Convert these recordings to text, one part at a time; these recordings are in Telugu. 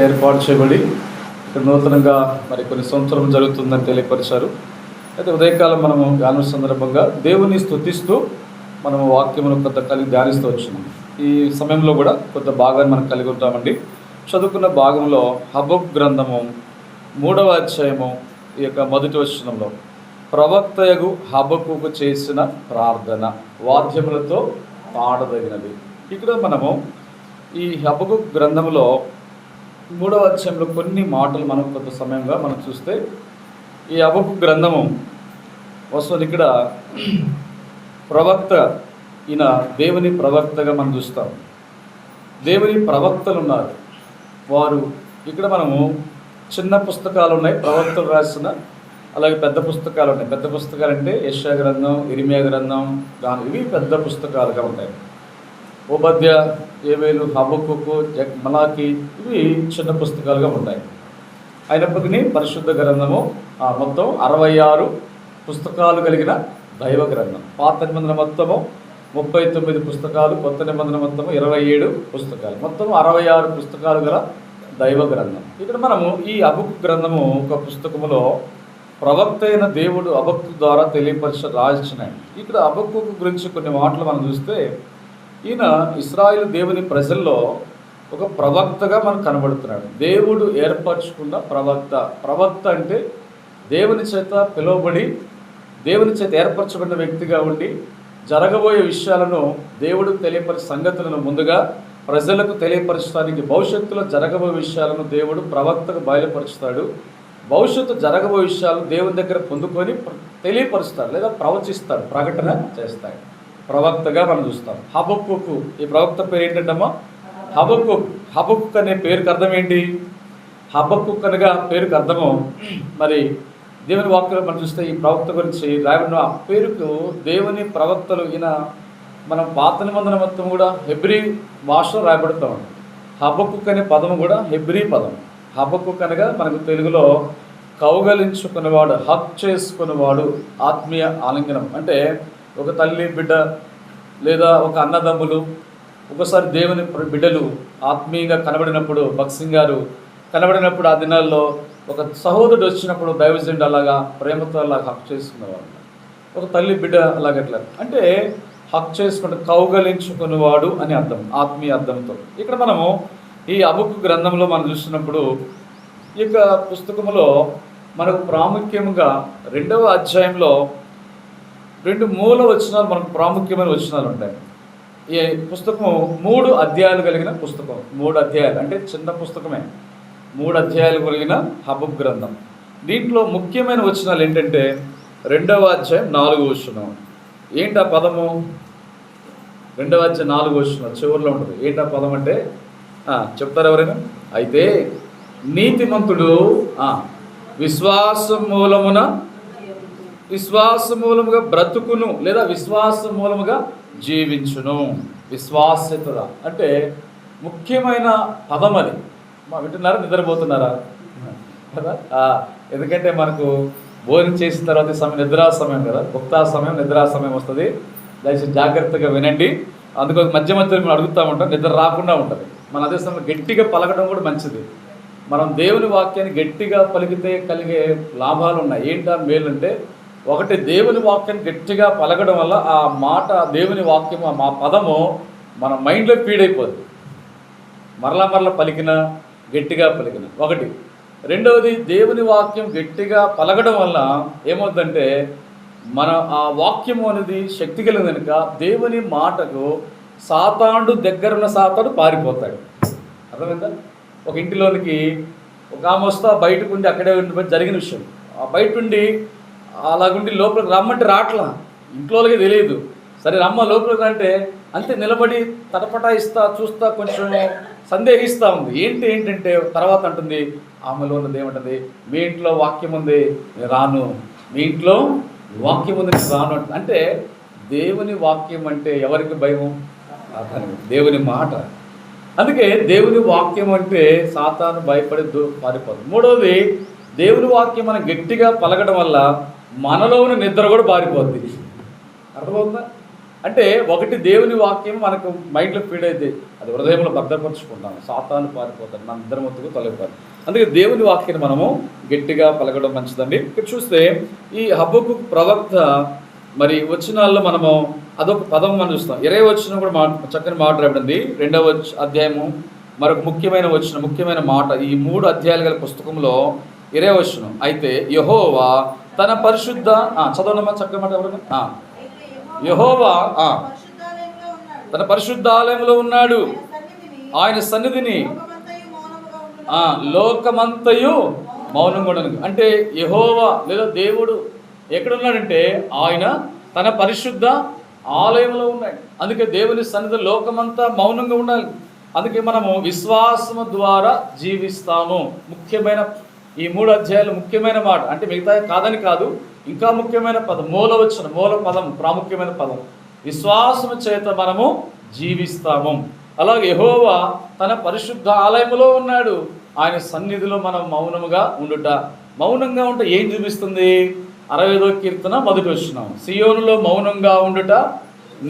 ఏర్పాటు చేయబడి ఇక్కడ నూతనంగా మరి కొన్ని సంవత్సరం జరుగుతుందని తెలియపరిచారు. అయితే ఉదయకాలం మనము ధ్యానం సందర్భంగా దేవుని స్తుతిస్తూ మనము వాక్యమును కొంత కలిగి ధ్యానిస్తూ వచ్చినాం. ఈ సమయంలో కూడా కొంత భాగాన్ని మనం కలిగి ఉంటామండి. చదువుకున్న భాగంలో హబక్కు గ్రంథము 3వ అధ్యాయము ఈ యొక్క మొదటి వచనంలో ప్రవక్తయగు హబక్కుకు చేసిన ప్రార్థన వాద్యములతో పాడదగినది. ఇక్కడ మనము ఈ హబక్కు గ్రంథంలో 3వ అధ్యాయంలో కొన్ని మాటలు మనం కొంత సమయంగా మనం చూస్తే ఈ హబక్కు గ్రంథము వస్తుంది. ఇక్కడ ప్రవక్త, ఈయన దేవుని ప్రవక్తగా మనం చూస్తాం. దేవుని ప్రవక్తలు ఉన్నారు. వారు ఇక్కడ మనము చిన్న పుస్తకాలు ఉన్నాయి, ప్రవక్తలు రాసిన, అలాగే పెద్ద పుస్తకాలు ఉన్నాయి. పెద్ద పుస్తకాలు అంటే యెషయా గ్రంథం, ఇర్మీయా గ్రంథం, ఇవి పెద్ద పుస్తకాలుగా ఉంటాయి. ఓబద్య, యోవేలు, హబక్కుకు, మలాకి ఇవి చిన్న పుస్తకాలుగా ఉంటాయి. అయినప్పటికీ పరిశుద్ధ గ్రంథము మొత్తం 66 పుస్తకాలు కలిగిన దైవ గ్రంథం. పాత నిబంధన మొత్తము 39 పుస్తకాలు, కొత్త నిబంధన మొత్తము 27 పుస్తకాలు, మొత్తం 66 పుస్తకాలు గల దైవ గ్రంథం. ఇక్కడ మనము ఈ హబక్కు గ్రంథము ఒక పుస్తకములో ప్రవక్త అయిన దేవుడు హబక్కు ద్వారా తెలియపరిచి రాసినాడు. ఇక్కడ హబక్కు గురించి కొన్ని మాటలు మనం చూస్తే, ఈయన ఇశ్రాయేలు దేవుని ప్రజల్లో ఒక ప్రవక్తగా మనకు కనబడుతున్నాడు. దేవుడు ఏర్పరచుకున్న ప్రవక్త. ప్రవక్త అంటే దేవుని చేత పిలువబడి దేవుని చేత ఏర్పరచబడిన వ్యక్తిగా ఉండి జరగబోయే విషయాలను దేవుడు తెలియపరిచే సంగతులను ముందుగా ప్రజలకు తెలియపరచడానికి, భవిష్యత్తులో జరగబోయే విషయాలను దేవుడు ప్రవక్తకు బయలుపరుస్తాడు. భవిష్యత్తు జరగబోయే విషయాలను దేవుని దగ్గర పొందుకొని తెలియపరుస్తాడు లేదా ప్రవచిస్తాడు, ప్రకటన చేస్తాడు. ప్రవక్తగా మనం చూస్తాం. హబక్కుకు ఈ ప్రవక్త పేరు ఏంటంటమ్మా? హబక్కు. హబక్కు అనే పేరుకి అర్థం ఏంటి? హబక్కు అనగా పేరుకి అర్థము మరి దేవుని వాక్యంలో మనం చూస్తే ఈ ప్రవక్త గురించి రాయబడిన ఆ పేరుకు దేవుని ప్రవక్తలు, ఈయన మనం పాత నిబంధన మొత్తం కూడా హెబ్రీ భాషలో రాయబడతాం. హబక్కు అనే పదము కూడా హెబ్రీ పదం. హబక్కు అనగా మనకు తెలుగులో కౌగలించుకునేవాడు, హక్ చేసుకునేవాడు, ఆత్మీయ ఆలింగనం. అంటే ఒక తల్లి బిడ్డ లేదా ఒక అన్నదమ్ములు, ఒకసారి దేవుని బిడ్డలు ఆత్మీయంగా కనబడినప్పుడు, భక్సింగ్ గారు కనబడినప్పుడు ఆ దినాల్లో ఒక సహోదరుడు వచ్చినప్పుడు దైవజనుడు అలాగా ప్రేమతో అలా హక్ చేసుకునేవాడు. ఒక తల్లి బిడ్డ అలాగట్లా అంటే హక్ చేసుకుంటే కౌగలించుకునేవాడు అని అర్థం, ఆత్మీయ అర్థంతో. ఇక్కడ మనము ఈ హబక్కు గ్రంథంలో మనం చూసినప్పుడు ఈ యొక్క పుస్తకంలో మనకు ప్రాముఖ్యంగా 2వ అధ్యాయంలో 2 మూల వచనాలు మనకు ప్రాముఖ్యమైన వచనాలు ఉంటాయి. ఈ పుస్తకం 3 అధ్యాయాలు కలిగిన పుస్తకం. 3 అధ్యాయాలు అంటే చిన్న పుస్తకమే. 3 అధ్యాయాలు కలిగిన హబక్కు గ్రంథం. దీంట్లో ముఖ్యమైన వచనాలు ఏంటంటే 2వ అధ్యాయం 4వ వచనం. ఏంటి ఆ పదము? 2వ అధ్యాయం 4వ వచనం చివరిలో ఉంటుంది. ఏంటి ఆ పదం అంటే చెప్తారు ఎవరైనా? అయితే నీతిమంతుడు విశ్వాస మూలముగా బ్రతుకును లేదా విశ్వాస మూలముగా జీవించును. విశ్వాస్యత అంటే ముఖ్యమైన పదం అది. వింటున్నారా? నిద్రపోతున్నారా కదా? ఎందుకంటే మనకు భోజనం చేసిన తర్వాత సమయం నిద్రా సమయం కదా, గుప్తా సమయం, నిద్రా సమయం వస్తుంది. దయచేసి జాగ్రత్తగా వినండి. అందుకు మధ్య మధ్యలో మనం అడుగుతూ ఉంటాం, నిద్ర రాకుండా ఉంటుంది. మన అదే సమయంలో గట్టిగా పలకడం కూడా మంచిది. మనం దేవుని వాక్యాన్ని గట్టిగా పలికితే కలిగే లాభాలు ఉన్నాయి. ఏంటా మేలు అంటే, ఒకటి దేవుని వాక్యాన్ని గట్టిగా పలకడం వల్ల ఆ మాట, దేవుని వాక్యము, ఆ పదము మన మైండ్లో ఫీడ్ అయిపోద్ది. మరలా పలికిన, గట్టిగా పలికిన ఒకటి. రెండవది, దేవుని వాక్యం గట్టిగా పలకడం వల్ల ఏమవుతుందంటే మన ఆ వాక్యము అనేది శక్తి కలిగిన కనుక దేవుని మాటకు సాతానుడు దగ్గరున్న సాతానుడు పారిపోతాడు. అర్థమైందా? ఒక ఇంటిలోనికి ఒక ఆమె వస్తా బయటకు ఉండి అక్కడే ఉండి జరిగిన విషయం. ఆ బయట ఉండి అలాగుండి లోపలికి రమ్మంటే రాట్లా, ఇంట్లోకి తెలియదు. సరే రమ్మ లోపలికి అంటే అంతే నిలబడి తటపటాయిస్తా చూస్తా కొంచెం సందేహిస్తూ ఉంది. ఏంటంటే తర్వాత అంటుంది, ఆమెలో ఉన్నది ఏమంటుంది, మీ ఇంట్లో వాక్యం ఉంది నేను రాను, మీ ఇంట్లో వాక్యం ఉంది నేను రాను అంటే దేవుని వాక్యం అంటే ఎవరికి భయం? దేవుని మాట. అందుకే దేవుని వాక్యం అంటే సాతాను భయపడి పారిపోతుంది. మూడవది, దేవుని వాక్యం మనం గట్టిగా పలకడం వల్ల మనలో ఉన్న నిద్ర కూడా పారిపోద్ది. అర్థమవుతుందా? అంటే ఒకటి దేవుని వాక్యం మనకు మైండ్లో ఫీడ్ అయితే అది హృదయంలో భద్రపరుచుకుంటాం, సాతాను పారిపోతాడు, మన ఇద్దరం ఒత్తుకు తొలగిపోతాం. అందుకే దేవుని వాక్యాన్ని మనము గట్టిగా పలకడం మంచిదండి. ఇక్కడ చూస్తే ఈ హబక్కూకు ప్రవక్త మరి వచనాల్లో మనము అదొక పదం మనం చూస్తాం. 20 వచనం కూడా చక్కని మాట రాబడింది. 2వ అధ్యాయము మరొక ముఖ్యమైన మాట ఈ 3 అధ్యాయాలు గల పుస్తకంలో 20వ వచనం. అయితే యెహోవా తన పరిశుద్ధ చదవనమ్మా చక్కని మాట ఎవరు యెహోవా తన పరిశుద్ధాలయంలో ఉన్నాడు, ఆయన సన్నిధిని లోకమంతయు మౌనంగా ఉండను. అంటే యెహోవా లేదా దేవుడు ఎక్కడున్నాడంటే ఆయన తన పరిశుద్ధ ఆలయంలో ఉన్నాడు. అందుకే దేవుని సన్నిధి లోకమంతా మౌనంగా ఉండాలి. అందుకే మనము విశ్వాసము ద్వారా జీవిస్తాము. ముఖ్యమైన ఈ 3 అధ్యాయాలు ముఖ్యమైన మాట. అంటే మిగతా కాదని కాదు, ఇంకా ముఖ్యమైన పదం మూల పదం, ప్రాముఖ్యమైన పదం. విశ్వాసము చేత మనము జీవిస్తాము. అలాగే యెహోవా తన పరిశుద్ధ ఆలయములో ఉన్నాడు, ఆయన సన్నిధిలో మనం మౌనముగా ఉండుట. మౌనంగా ఉంటే ఏం చూపిస్తుంది? 65వ కీర్తన 1వ వచనం, సియోనులో మౌనంగా ఉండుట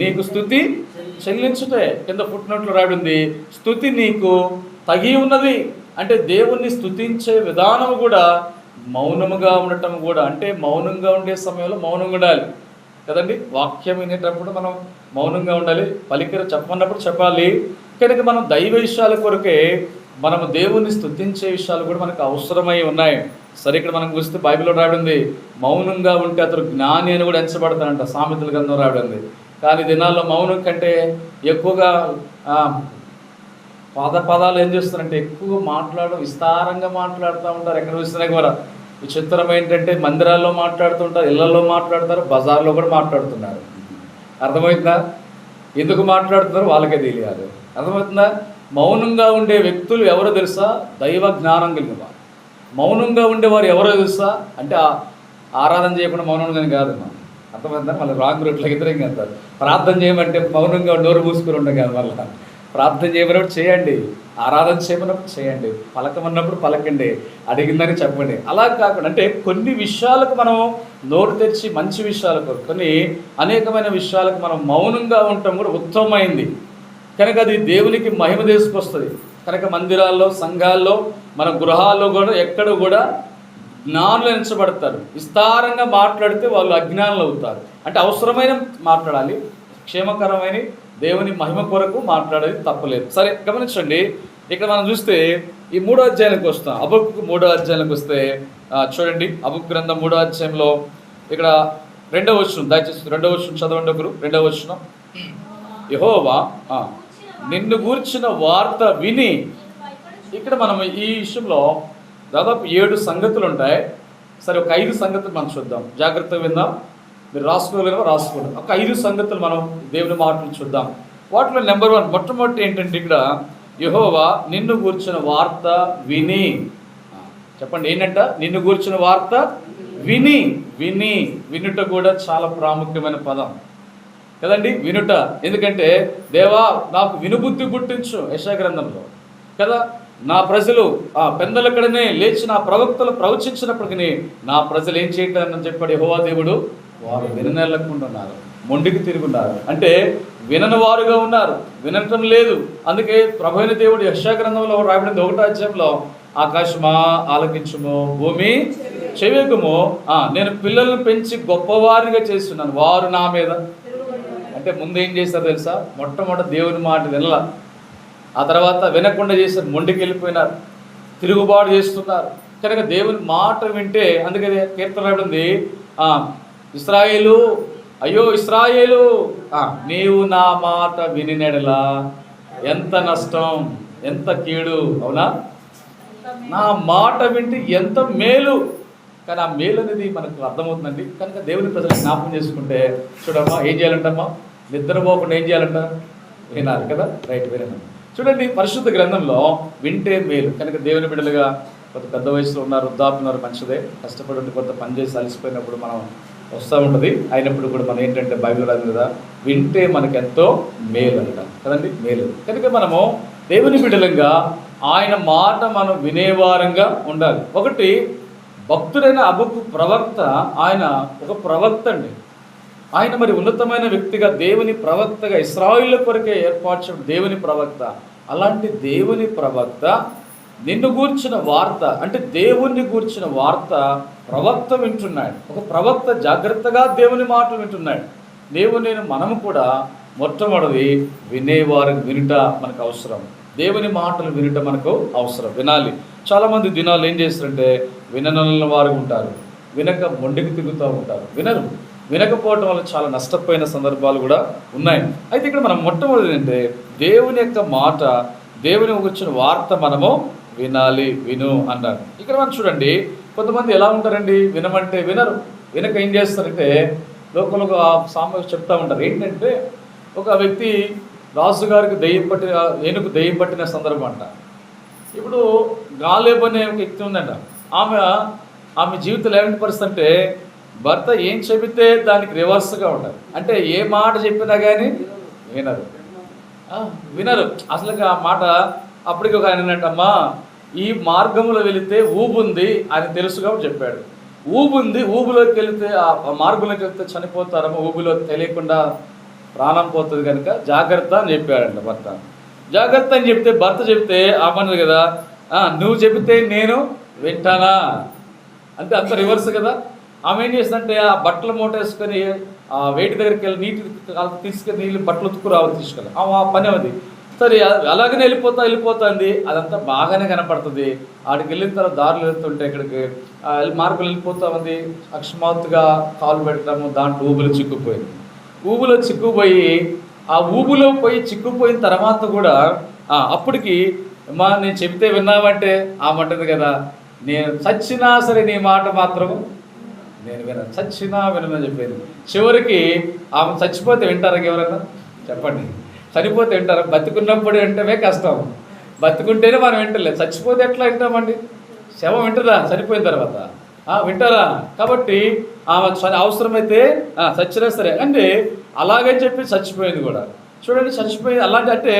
నీకు స్తుతి చెల్లించుటే. కింద ఫుట్నోట్లో రాబడింది, స్తుతి నీకు తగి ఉన్నది. అంటే దేవుణ్ణి స్తుతించే విధానం కూడా మౌనముగా ఉండటం కూడా. అంటే మౌనంగా ఉండే సమయంలో మౌనంగా ఉండాలి కదండి. వాక్యం వినేటప్పుడు మనం మౌనంగా ఉండాలి, పలికిర చెప్పమన్నప్పుడు చెప్పాలి. కనుక మనం దైవ విషయాల కొరకే మనము దేవుణ్ణి స్తుతించే విషయాలు కూడా మనకు అవసరమై ఉన్నాయి. సరే, ఇక్కడ మనం చూస్తే బైబిల్లో రాబడింది మౌనంగా ఉంటే అతడు జ్ఞాని అని కూడా ఎంచబడతానంట, సామెతల గ్రంథం రాబడింది. కానీ దినాల్లో మౌనం కంటే ఎక్కువగా పదాలు ఏం చేస్తారంటే ఎక్కువ మాట్లాడడం, విస్తారంగా మాట్లాడుతూ ఉంటారు. ఎక్కడ చూసినా కూడా విచిత్రం ఏంటంటే మందిరాల్లో మాట్లాడుతుంటారు, ఇళ్లలో మాట్లాడతారు, బజార్లో కూడా మాట్లాడుతున్నారు. అర్థమవుతుందా? ఎందుకు మాట్లాడుతున్నారో వాళ్ళకే తెలియాలి. అర్థమవుతుందా? మౌనంగా ఉండే వ్యక్తులు ఎవరో తెలుసా? దైవ జ్ఞానం కలిగిన వారు. మౌనంగా ఉండేవారు ఎవరో తెలుసా? అంటే ఆరాధన చేయకుండా మౌనంగా కాదు. అర్థమవుతుందా? మళ్ళీ రాంగ్ రూట్లో ఇద్దరం అంటారు. ప్రార్థన చేయమంటే మౌనంగా నోరు మూసుకుని ఉండగా కాదు. మళ్ళీ ప్రార్థన చేయమన్నప్పుడు చేయండి, ఆరాధన చేయమన్నప్పుడు చేయండి, పలకమన్నప్పుడు పలకండి, అడిగిందని చెప్పండి. అలా కాకుండా అంటే కొన్ని విషయాలకు మనం నోరు తెరిచి మంచి విషయాలకు, కొన్ని అనేకమైన విషయాలకు మనం మౌనంగా ఉండటం కూడా ఉత్తమమైంది. కనుక అది దేవునికి మహిమ తీసుకొస్తుంది. కనుక మందిరాల్లో, సంఘాల్లో, మన గృహాల్లో కూడా ఎక్కడ కూడా జ్ఞానులు ఎంచబడతారు. విస్తారంగా మాట్లాడితే వాళ్ళు అజ్ఞానులు అవుతారు. అంటే అవసరమైన మాట్లాడాలి, క్షేమకరమైన దేవుని మహిమ కొరకు మాట్లాడేది తప్పలేదు. సరే, గమనించండి. ఇక్కడ మనం చూస్తే ఈ 3వ అధ్యాయానికి వస్తాం. హబక్కూకు 3వ అధ్యాయానికి వస్తే చూడండి, హబక్కూకు గ్రంథం 3వ అధ్యాయంలో ఇక్కడ 2వ వచనం, దయచేసి 2వ వచనం చదవండి ఒకరు. 2వ వచనం, యెహోవా నిన్ను గూర్చిన వార్త విని. ఇక్కడ మనం ఈ విషయంలో దాదాపు 7 సంగతులు ఉంటాయి. సరే, ఒక 5 సంగతులు మనం చూద్దాం, జాగ్రత్తగా విందాం. మీరు రాసుకోలేమో రాసుకోండి. ఒక 5 సంగతులు మనం దేవుని మాటలు చూద్దాం. వాటిలో నెంబర్ 1 మొట్టమొదటి ఏంటంటే ఇక్కడ యెహోవా నిన్ను గూర్చిన వార్త విని. చెప్పండి ఏంటంట? నిన్ను గూర్చిన వార్త విని. వినుట కూడా చాలా ప్రాముఖ్యమైన పదం కదండి, వినుట. ఎందుకంటే దేవా నాకు వినుబుద్ధి పుట్టించు, యెషయా గ్రంథంలో కదా. నా ప్రజలు పెందలక్కడనే లేచి నా ప్రవక్తలు ప్రవచించినప్పటికీ నా ప్రజలు ఏం చేయటానని చెప్పాడు యెహోవా దేవుడు, వారు విననెళ్ళకుండా ఉన్నారు, మొండికి తిరుగున్నారు. అంటే వినని వారుగా ఉన్నారు, వినటం లేదు. అందుకే ప్రభువైన దేవుడు యెషయా గ్రంథంలో రాబడింది 1వ అధ్యాయంలో, ఆకాశమా ఆలకించుము, భూమి చెవియకుము, నేను పిల్లలను పెంచి గొప్పవారిగా చేస్తున్నాను, వారు నా మీద. అంటే ముందు ఏం చేశారు తెలుసా? మొట్టమొదటి దేవుని మాట వినలా, ఆ తర్వాత వినకుండా చేశారు, మొండికి వెళ్ళిపోయినారు, తిరుగుబాటు చేస్తున్నారు. కనుక దేవుని మాట వింటే, అందుకే కీర్తన రాబడింది, ఇశ్రాయేలు, అయ్యో ఇశ్రాయేలు, నీవు నా మాట వినినెడలా ఎంత నష్టం, ఎంత కీడు. అవునా? నా మాట వింటే ఎంత మేలు. కానీ ఆ మేలు అనేది మనకు అర్థమవుతుందండి. కనుక దేవుని ప్రజలు జ్ఞాపకం చేసుకుంటే చూడమ్మా, ఏం చేయాలంటమ్మా? నిద్రపోకుండా ఏం చేయాలంట? వినాలి కదా. రైట్, వినండి. చూడండి, పరిశుద్ధ గ్రంథంలో వింటే మేలు. కనుక దేవుని బిడ్డలుగా కొంత పెద్ద వయసులో ఉన్నారు, వృద్ధాపున్నారు, మంచిదే. కష్టపడి కొంత పనిచేసి అలసిపోయినప్పుడు మనం వస్తూ ఉంటుంది. అయినప్పుడు కూడా మనం ఏంటంటే బైబిల్ రాదు కదా, వింటే మనకు ఎంతో మేలు అంట కదండి, మేలు. కనుక మనము దేవుని బిడ్డలంగా ఆయన మాట మనం వినేవారంగా ఉండాలి. ఒకటి, భక్తుడైన హబక్కూకు ప్రవక్త, ఆయన ఒక ప్రవక్త అండి. ఆయన మరి ఉన్నతమైన వ్యక్తిగా, దేవుని ప్రవక్తగా, ఇశ్రాయేలు కొరకే ఏర్పరచిన దేవుని ప్రవక్త. అలాంటి దేవుని ప్రవక్త నిన్ను గూర్చిన వార్త, అంటే దేవుణ్ణి గూర్చిన వార్త ప్రవక్త వింటున్నాడు. ఒక ప్రవక్త జాగ్రత్తగా దేవుని మాటలు వింటున్నాడు. మనము కూడా మొట్టమొదటి వినేవారు వినుట మనకు అవసరం. దేవుని మాటలు వినుట మనకు అవసరం, వినాలి. చాలామంది దినాలు ఏం చేస్తారంటే విననన్న వారు ఉంటారు, వినక మొండికి తిరుగుతూ ఉంటారు, వినకపోవటం వల్ల చాలా నష్టపోయిన సందర్భాలు కూడా ఉన్నాయి. అయితే ఇక్కడ మనం మొట్టమొదటి అంటే దేవుని యొక్క మాట, దేవుని వచ్చిన వార్త మనము వినాలి, విను అన్నారు. ఇక్కడ మనం చూడండి, కొంతమంది ఎలా ఉంటారండి, వినమంటే వినరు. వినక ఏం చేస్తారంటే లోకంలో సామాజిక చెప్తూ ఉంటారు. ఏంటంటే ఒక వ్యక్తి రాజుగారికి ఏనుగు దెయ్యం పట్టిన సందర్భం అంట. ఇప్పుడు గాలేబు అనే ఒక వ్యక్తి ఉందంట. ఆమె జీవితంలో ఏమిటి పరిస్థితి అంటే భర్త ఏం చెబితే దానికి రివర్స్గా ఉంటుంది. అంటే ఏ మాట చెప్పినా కానీ వినరు అసలు ఆ మాట. అప్పటికి ఒక ఆయన అన్నట్టమ్మా, ఈ మార్గంలో వెళితే ఊబుంది అని తెలుసుగా చెప్పాడు. ఊబుంది, ఊబులోకి వెళితే ఆ మార్గంలోకి వెళితే చనిపోతారమ్మా, ఊబులో తెలియకుండా ప్రాణం పోతుంది కనుక జాగ్రత్త అని చెప్పాడంట భర్త. జాగ్రత్త అని చెప్తే భర్త చెప్తే ఆమన్నది కదా, నువ్వు చెబితే నేను వింటానా అంటే అంత రివర్స్ కదా. ఆమె ఏం చేస్తుందంటే ఆ బట్టలు మూటేసుకొని ఆ వేటి దగ్గరికి వెళ్ళి నీటి తీసుకెళ్ళి నీళ్ళు బట్టలు ఉతుకు రావాలి తీసుకెళ్ళి ఆ పని అది. సరే అలాగనే వెళ్ళిపోతుంది. అదంతా బాగానే కనపడుతుంది. ఆడికి వెళ్ళిన తర్వాత దారులు వెళ్తుంటే ఇక్కడికి మార్పులు వెళ్ళిపోతా ఉంది. అకస్మాత్తుగా కాలు పెట్టడము, దాంట్లో ఊబులో చిక్కుపోయి ఆ ఊబులో పోయి చిక్కుపోయిన తర్వాత కూడా అప్పటికి అమ్మా నేను చెబితే విన్నావంటే ఆమంటది కదా, నేను చచ్చినా సరే నీ మాట మాత్రము నేను చచ్చినా వినని చెప్పేది. చివరికి ఆమె చచ్చిపోతే వింటారా ఎవరైనా చెప్పండి? చనిపోతే వింటారా? బతికున్నప్పుడు వింటమే కష్టం, బతుకుంటేనే మనం వింటలేదు. చచ్చిపోతే ఎట్లా వింటామండి? శవం వింటారా చనిపోయిన తర్వాత? వింటారా? కాబట్టి ఆమె అవసరమైతే చచ్చినా సరే అంటే అలాగని చెప్పి చచ్చిపోయింది కూడా. చూడండి, చచ్చిపోయింది. అలాంటి అంటే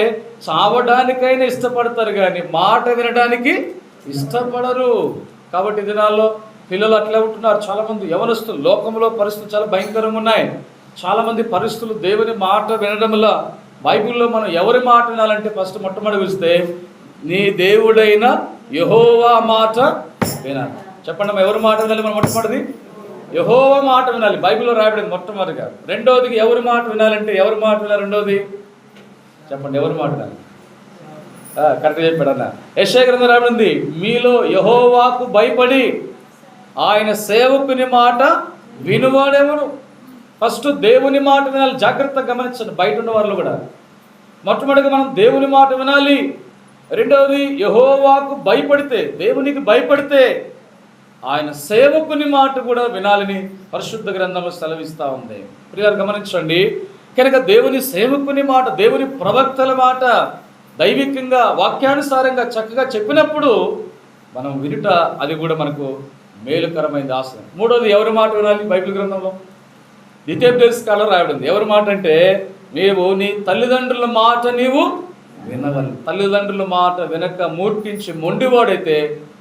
చావడానికైనా ఇష్టపడతారు కానీ మాట వినడానికి ఇష్టపడరు. కాబట్టి దినాల్లో పిల్లలు అట్లా ఉంటున్నారు. చాలామంది యవనస్తులు, లోకంలో పరిస్థితులు చాలా భయంకరంగా ఉన్నాయి. చాలామంది పరిస్థితులు దేవుని మాట వినడంలో, బైబిల్లో మనం ఎవరి మాట వినాలంటే ఫస్ట్ మొట్టమొదటి చూస్తే నీ దేవుడైన యెహోవా మాట వినాలి. చెప్పండి, ఎవరి మాట వినాలి? మనం మొట్టమొదటిది యెహోవా మాట వినాలి. బైబిల్లో రాయబడింది మొట్టమొదటిగా. రెండవదికి ఎవరి మాట వినాలంటే ఎవరి మాట వినాలి? రెండవది చెప్పండి, ఎవరి మాట వినాలి? కరెక్ట్గా చెప్పాడన్న. యెషయా గ్రంథం రాయబడింది, మీలో యెహోవాకు భయపడి ఆయన సేవకుని మాట వినువాడేమను. ఫస్ట్ దేవుని మాట వినాలి. జాగ్రత్తగా గమనించండి, బయట ఉన్న వాళ్ళు కూడా. మొట్టమొదటిగా మనం దేవుని మాట వినాలి. రెండవది యెహోవాకు భయపడితే, దేవునికి భయపడితే ఆయన సేవకుని మాట కూడా వినాలని పరిశుద్ధ గ్రంథంలో సెలవిస్తూ ఉంది. ప్రియారు గమనించండి, కనుక దేవుని సేవకుని మాట, దేవుని ప్రవక్తల మాట దైవికంగా వాక్యానుసారంగా చక్కగా చెప్పినప్పుడు మనం వినుట, అది కూడా మనకు మేలుకరమైనది, ఆశయం. మూడోది ఎవరి మాట వినాలి? బైబిల్ గ్రంథంలో ద్వితీయోపదేశకాండంలో రాయబడింది. ఎవరి మాట అంటే నీవు నీ తల్లిదండ్రుల మాట నీవు వినవాలి. తల్లిదండ్రుల మాట వెనక మూర్ఖించి మొండివాడైతే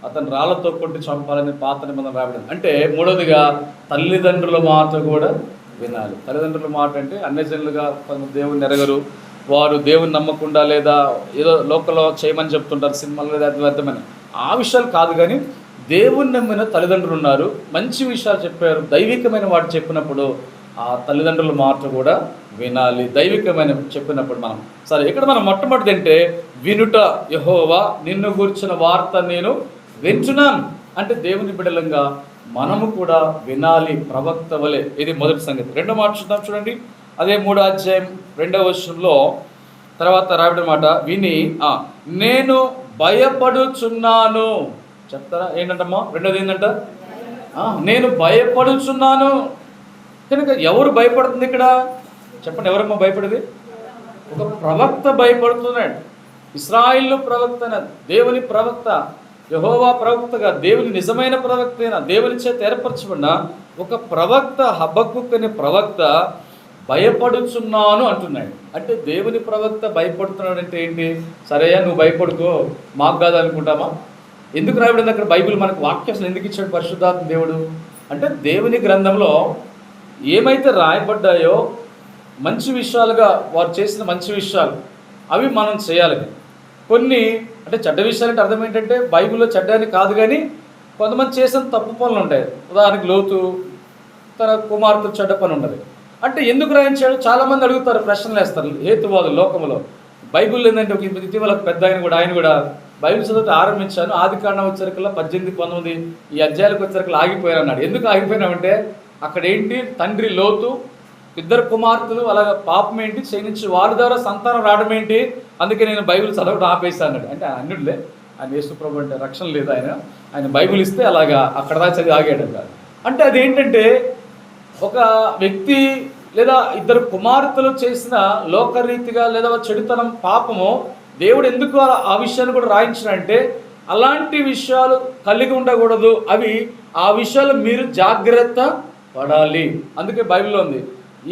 అతను రాళ్లతో కొట్టి చంపాలని పాత నిబంధన రాయబడింది. అంటే మూడోదిగా తల్లిదండ్రుల మాట కూడా వినాలి. తల్లిదండ్రుల మాట అంటే అన్యజనులుగా దేవుని ఎరగరు, వారు దేవుని నమ్మకుండా లేదా ఏదో లోకల్లో చేయమని చెప్తుంటారు సినిమాలు లేదా అర్థమని, ఆ విషయాలు కాదు. కానీ దేవుని నమ్మిన తల్లిదండ్రులు ఉన్నారు, మంచి విషయాలు చెప్పారు, దైవికమైన వాటి చెప్పినప్పుడు ఆ తల్లిదండ్రుల మాట కూడా వినాలి. దైవికమైన చెప్పినప్పుడు మనం సరే. ఇక్కడ మనం మొట్టమొదటి అంటే వినుట. యెహోవా నిన్ను గురించిన వార్త నేను వింటున్నాను అంటే దేవుని బిడ్డలంగా మనము కూడా వినాలి, ప్రవక్త వలె. ఇది మొదటి సంగతి. రెండో మాట చూద్దాం, చూడండి. అదే 3వ అధ్యాయం 2వ వచనంలో తర్వాత రాయబడిన మాట విని నేను భయపడుచున్నాను. చెప్తారా ఏంటంటమ్మా? రెండోది ఏంటంట? నేను భయపడుచున్నాను. కనుక ఎవరు భయపడుతుంది ఇక్కడ? చెప్పండి, ఎవరమ్మా భయపడేది? ఒక ప్రవక్త భయపడుతున్నాడు. ఇశ్రాయేలు ప్రవక్త, దేవుని ప్రవక్త, యెహోవా ప్రవక్తగా, దేవుని నిజమైన ప్రవక్త అయిన, దేవుని చేత ఏర్పరచబడిన ఒక ప్రవక్త, హబక్కూకు అనే ప్రవక్త భయపడుచున్నాను అంటున్నాడు. అంటే దేవుని ప్రవక్త భయపడుతున్నాడు అంటే ఏంటి? సరేయా, నువ్వు భయపడుకో, మాకు కాదు అనుకుంటామా? ఎందుకు రాయబడింది అక్కడ బైబిల్? మనకు వాక్యం ఎందుకు ఇచ్చాడు పరిశుద్ధాత్మ దేవుడు అంటే దేవుని గ్రంథంలో ఏమైతే రాయబడ్డాయో మంచి విషయాలుగా వారు చేసిన మంచి విషయాలు అవి మనం చేయాలి. కొన్ని అంటే చెడ్డ విషయాలంటే అర్థం ఏంటంటే బైబిల్లో చెడ్డ అని కాదు, కానీ కొంతమంది చేసిన తప్పు పనులు ఉంటాయి. ఉదాహరణకి లోతు తన కుమార్తె చెడ్డ పని ఉండదు అంటే ఎందుకు రాయించాడు? చాలామంది అడుగుతారు, ప్రశ్నలు వేస్తారు హేతువాదులు లోకంలో. బైబిల్ ఏంటంటే ఒక ఇటీవల పెద్ద ఆయన కూడా బైబిల్ చదివితే ఆరంభించాను, ఆదికాండం వచ్చేసరికల్లా 18, 19 ఈ అధ్యాయాలకు వచ్చేసరికల్లా ఆగిపోయారు అన్నాడు. ఎందుకు ఆగిపోయినామంటే అక్కడ ఏంటి, తండ్రి లోతు, 2 కుమార్తెలు, అలాగే పాపం ఏంటి క్షయించి వారి ద్వారా సంతానం రావడం ఏంటి, అందుకే నేను బైబిల్ చదవడం ఆపేశాను అన్నాడు. అంటే అన్యుడులే, ఆయన యేసుప్రభు అంటే రక్షణ లేదు, ఆయన బైబిల్ ఇస్తే అలాగా అక్కడ దాకా చదివి ఆగాడు కాదు. అంటే అదేంటంటే ఒక వ్యక్తి లేదా 2 కుమార్తెలు చేసిన లోకరీతిగా లేదా చెడుతనం పాపము దేవుడు ఎందుకు ఆ విషయాన్ని కూడా రాయించినంటే అలాంటి విషయాలు కలిగి ఉండకూడదు, అవి ఆ విషయాలు మీరు జాగ్రత్త పడాలి. అందుకే బైబిల్లో ఉంది,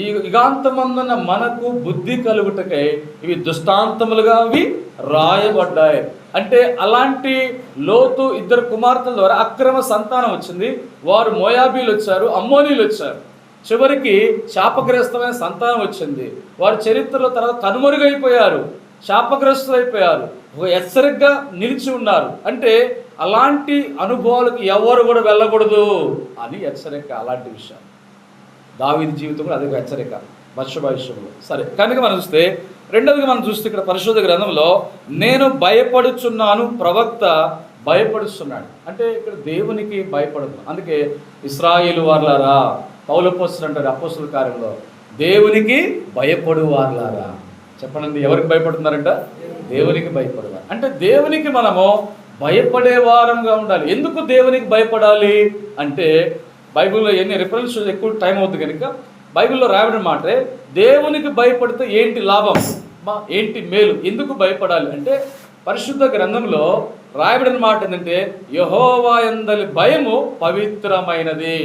ఈ యుగాంతమందున మనకు బుద్ధి కలుగుటకై ఇవి దృష్టాంతములుగా అవి రాయబడ్డాయి. అంటే అలాంటి లోతు 2 కుమార్తెల ద్వారా అక్రమ సంతానం వచ్చింది. వారు మోయాబీలు వచ్చారు, అమ్మోనీలు వచ్చారు. చివరికి శాపగ్రస్తమైన సంతానం వచ్చింది. వారి చరిత్రలో తర్వాత కనుమరుగైపోయారు, శాపగ్రస్తులైపోయారు, ఒక హెచ్చరికగా నిలిచి ఉన్నారు. అంటే అలాంటి అనుభవాలకు ఎవరు కూడా వెళ్ళకూడదు అని హెచ్చరిక. అలాంటి విషయాలు దావీదు జీవితం కూడా అదే హెచ్చరిక బత్షెబ విషయంలో. సరే, కనుక మనం చూస్తే రెండవదిగా మనం చూస్తే ఇక్కడ పరిశుద్ధ గ్రంథంలో నేను భయపడుచున్నాను, ప్రవక్త భయపడుస్తున్నాడు. అంటే ఇక్కడ దేవునికి భయపడదు. అందుకే ఇశ్రాయేలు వార్లారా, పౌలు అపోస్తలుడు అంటారు అపోస్తల కార్యంలో, దేవునికి భయపడు వార్లారా. చెప్పండి, ఎవరికి భయపడుతున్నారంట? దేవునికి భయపడవాలి. అంటే దేవునికి మనము భయపడే వారంగా ఉండాలి. ఎందుకు దేవునికి భయపడాలి అంటే బైబిల్లో ఎన్ని రిఫరెన్స్ ఎక్కువ టైం అవుతుంది కనుక బైబిల్లో రాయబడిన మాటే, దేవునికి భయపడితే ఏంటి లాభం, ఏంటి మేలు, ఎందుకు భయపడాలి అంటే పరిశుద్ధ గ్రంథంలో రాయబడిన మాట ఏంటంటే యెహోవా యందలి భయము పవిత్రమైనది.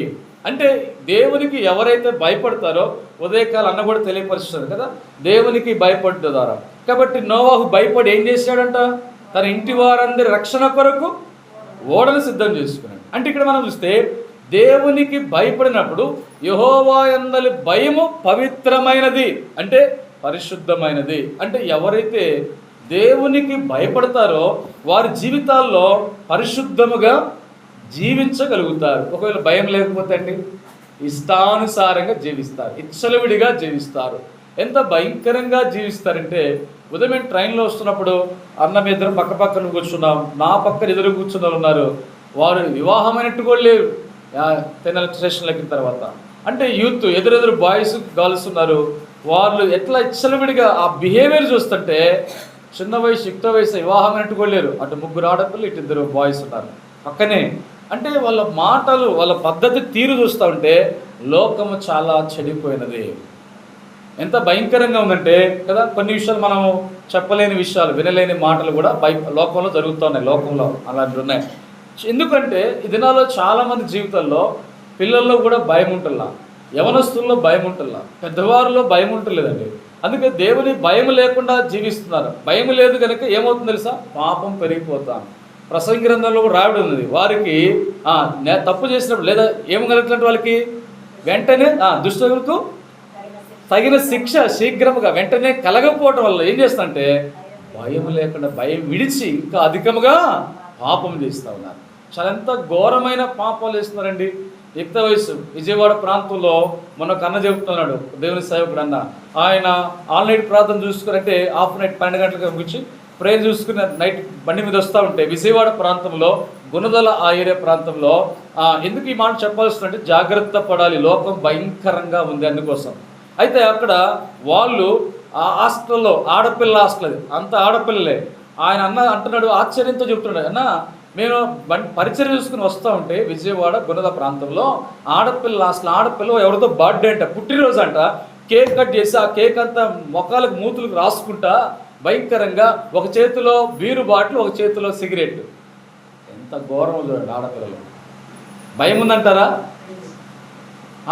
అంటే దేవునికి ఎవరైతే భయపడతారో, ఉదయకాలం అన్న కూడా తెలియపరుస్తారు కదా, దేవునికి భయపడ్డ ద్వారా. కాబట్టి నోవాహు భయపడి ఏం చేశాడంట, తన ఇంటి వారందరి రక్షణ కొరకు ఓడను సిద్ధం చేసుకున్నాడు. అంటే ఇక్కడ మనం చూస్తే దేవునికి భయపడినప్పుడు యెహోవా యందలి భయము పవిత్రమైనది, అంటే పరిశుద్ధమైనది. అంటే ఎవరైతే దేవునికి భయపడతారో వారి జీవితాల్లో పరిశుద్ధముగా జీవించగలుగుతారు. ఒకవేళ భయం లేకపోతే అండి ఇష్టానుసారంగా జీవిస్తారు, ఇచ్చలవిడిగా జీవిస్తారు. ఎంత భయంకరంగా జీవిస్తారంటే ఉదయం ట్రైన్లో వస్తున్నప్పుడు అన్నం ఇద్దరు పక్క పక్కన కూర్చున్నాం, నా పక్కన ఎదురు కూర్చున్న ఉన్నారు, వారు వివాహమైనట్టు కూడా లేరు 10 స్టేషన్లు ఎక్కిన తర్వాత. అంటే యూత్ ఎదురెదురు బాయ్స్ గర్ల్స్ ఉన్నారు, వాళ్ళు ఎట్లా ఇచ్చలవిడిగా ఆ బిహేవియర్ చూస్తుంటే చిన్న వయసు యుక్త వయసు వివాహమైనట్టు కూడా లేరు. అటు 3 ఆడపిల్లలు, ఇటు 2 బాయ్స్ ఉన్నారు పక్కనే. అంటే వాళ్ళ మాటలు, వాళ్ళ పద్ధతి తీరు చూస్తూ ఉంటే లోకము చాలా చెడిపోయినది. ఎంత భయంకరంగా ఉందంటే కదా, కొన్ని విషయాలు మనము చెప్పలేని విషయాలు, వినలేని మాటలు కూడా లోకంలో జరుగుతూ ఉన్నాయి. లోకంలో అలాంటివి ఉన్నాయి. ఎందుకంటే ఈ దినాల్లో చాలామంది జీవితాల్లో పిల్లల్లో కూడా భయం ఉంటుందా, యవనస్తుల్లో భయం ఉంటుందా, పెద్దవారిలో భయం ఉంటలేదండి. అందుకే దేవుని భయం లేకుండా జీవిస్తున్నారు. భయం లేదు కనుక ఏమవుతుంది తెలుసా, పాపం పెరిగిపోతాం. ప్రసంగి గ్రంథంలో కూడా రాయబడి ఉన్నది, వారికి తప్పు చేసినప్పుడు లేదా ఏమగలుగుతున్నట్టు వాళ్ళకి వెంటనే దుష్టులకు తగిన శిక్ష శీఘ్రముగా వెంటనే కలగకపోవడం వల్ల ఏం చేస్తుందంటే భయం లేకుండా భయం విడిచి ఇంకా అధికముగా పాపం చేస్తూ ఉన్నారు. చాలా ఎంత ఘోరమైన పాపాలు చేస్తున్నారండి. యుక్త వయసు విజయవాడ ప్రాంతంలో మొన్న కన్న చెబుతున్నాడు దేవుని సేవకుడు అన్న, ఆయన ఆల్ నైట్ ప్రార్థన చూసుకుని హాఫ్ నైట్ 12 గంటలకు ముగించి ప్రేయర్ చూసుకుని నైట్ బండి మీద వస్తూ ఉంటే విజయవాడ ప్రాంతంలో గుణదల ఆ ఏరియా ప్రాంతంలో ఎందుకు ఈ మాట చెప్పాల్సిందంటే జాగ్రత్త పడాలి, లోకం భయంకరంగా ఉంది అందుకోసం. అయితే అక్కడ వాళ్ళు ఆ హాస్టల్లో ఆడపిల్ల హాస్టల్, అది అంత ఆడపిల్లలే. ఆయన అంటున్నాడు, ఆశ్చర్యంతో చెప్తున్నాడు, అన్న మేము పరిచయం చూసుకుని వస్తూ ఉంటే విజయవాడ గుణద ప్రాంతంలో ఆడపిల్ల హాస్టల్, ఆడపిల్ల ఎవరితో బర్త్డే అంట, పుట్టినరోజు అంట, కేక్ కట్ చేసి ఆ కేక్ అంతా మొక్కలకు మూతులకు రాసుకుంటా భయంకరంగా, ఒక చేతిలో బీరు బాటిల్, ఒక చేతిలో సిగరెట్. ఎంత ఘోరం చూడండి ఆడపిల్లలు. భయం ఉందంటారా?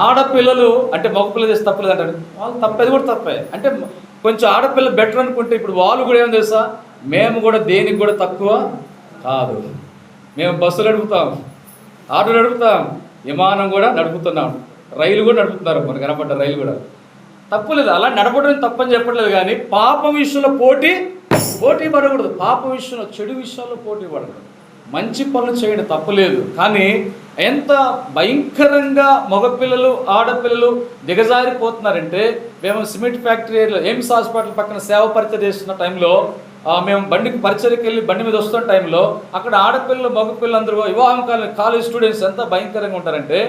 ఆడపిల్లలు అంటే మగపిల్ల చేసి తప్పలేదు అంటారు, వాళ్ళు తప్పేది కూడా తప్పే. అంటే కొంచెం ఆడపిల్ల బెటర్ అనుకుంటే ఇప్పుడు వాళ్ళు కూడా ఏం తెలుసా, మేము కూడా దేనికి కూడా తక్కువ కాదు, మేము బస్సులు నడుపుతాం, ఆటో నడుపుతాం, విమానం కూడా నడుపుతున్నాం. రైలు కూడా నడుపుతున్నారు, మనకు కనపడ్డ రైలు కూడా. తప్పులేదు, అలా నడపడం తప్పని చెప్పట్లేదు, కానీ పాపం విషయంలో పోటీ పడకూడదు. పాపం విషయంలో, చెడు విషయంలో పోటీ పడకూడదు. మంచి పనులు చేయడం తప్పులేదు, కానీ ఎంత భయంకరంగా మగపిల్లలు ఆడపిల్లలు దిగజారిపోతున్నారంటే, మేము సిమెంట్ ఫ్యాక్టరీ ఏరియాలో ఎయిమ్స్ హాస్పిటల్ పక్కన సేవ పరిచయం చేస్తున్న టైంలో, మేము బండికి పరిచయకి వెళ్ళి బండి మీద వస్తున్న టైంలో అక్కడ ఆడపిల్లలు మగపిల్లలు అందరూ వివాహం కాలేజ్ స్టూడెంట్స్ ఎంత భయంకరంగా ఉంటారంటే,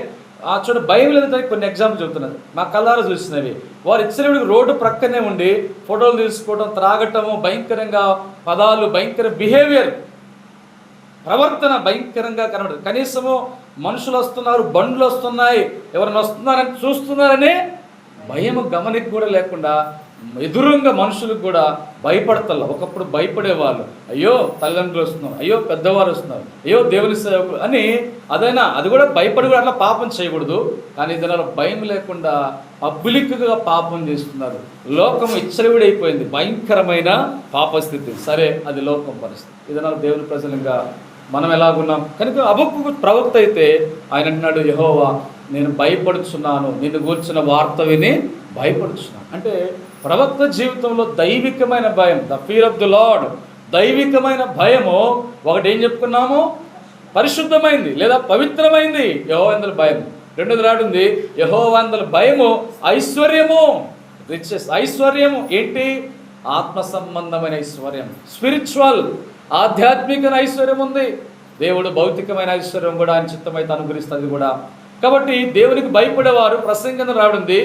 చూడ భయం లేదని కొన్ని ఎగ్జాంపుల్ చెబుతున్నారు, మా కళ్ళారా చూసినవి. వారు ఇచ్చిన రోడ్డు ప్రక్కనే ఉండి ఫోటోలు తీసుకోవడం, త్రాగటము, భయంకరంగా పదాలు, భయంకర బిహేవియర్, ప్రవర్తన భయంకరంగా కనబడదు. కనీసము మనుషులు వస్తున్నారు, బండ్లు వస్తున్నాయి, ఎవరైనా వస్తున్నారని చూస్తున్నారనే భయం గమనిక కూడా లేకుండా ఎదురుగా మనుషులకు కూడా భయపడతారు. ఒకప్పుడు భయపడేవాళ్ళు, అయ్యో తల్లిదండ్రులు వస్తున్నారు, అయ్యో పెద్దవారు వస్తున్నారు, అయ్యో దేవుని సేవకులు అని. అది కూడా భయపడి కూడా అట్లా పాపం చేయకూడదు, కానీ జనాలు భయం లేకుండా పబ్లిక్గా పాపం చేస్తున్నారు. లోకం ఇచ్చలవిడైపోయింది, భయంకరమైన పాపస్థితి. సరే, అది లోకం పరిస్థితి. ఇదనాలు దేవుని ప్రజలుగా మనం ఎలాగున్నాం కనుక హబక్కూకు ప్రవక్త అయితే ఆయన అంటున్నాడు, యెహోవా నేను భయపడుచున్నాను, నిన్ను గూర్చిన వార్త విని భయపడుచున్నాను. అంటే ప్రవక్త జీవితంలో దైవికమైన భయం, the fear of the lord, దైవికమైన భయము. ఒకటి ఏం చెప్పుకున్నాము, పరిశుద్ధమైంది లేదా పవిత్రమైంది యెహోవాందుల భయం. రెండోది రాడుంది, యెహోవాందుల భయము ఐశ్వర్యము, రిచెస్. ఐశ్వర్యము ఏంటి? ఆత్మ సంబంధమైన ఐశ్వర్యం, స్పిరిచువల్, ఆధ్యాత్మిక ఐశ్వర్యం ఉంది. దేవుడు భౌతికమైన ఐశ్వర్యం కూడా ఆయన చిత్తమైతే అనుగ్రహిస్తుంది కూడా. కాబట్టి దేవునికి భయపడేవారు, ప్రసంగం రావడింది,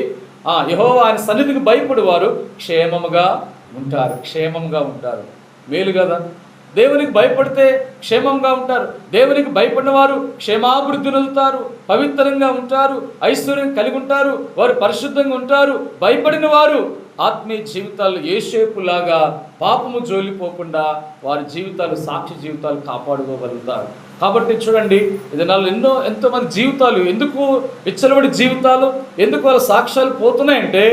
యెహోవా ఆయన సన్నిధికి భయపడేవారు క్షేమముగా ఉంటారు. మేలు కదా, దేవునికి భయపడితే క్షేమంగా ఉంటారు. దేవునికి భయపడిన వారు క్షేమాభివృద్ధి నొందుతారు, పవిత్రంగా ఉంటారు, ఐశ్వర్యం కలిగి ఉంటారు, వారు పరిశుద్ధంగా ఉంటారు. భయపడిన వారు ఆత్మీయ జీవితాలు యేసేపులాగా పాపము జోలిపోకుండా వారి జీవితాలు సాక్షి జీవితాలు కాపాడుకోగలుగుతారు. కాబట్టి చూడండి, ఇది నాలో ఎంతోమంది జీవితాలు ఎందుకు విచ్చలబడి జీవితాలు, ఎందుకు వాళ్ళ సాక్ష్యాలు పోతున్నాయంటే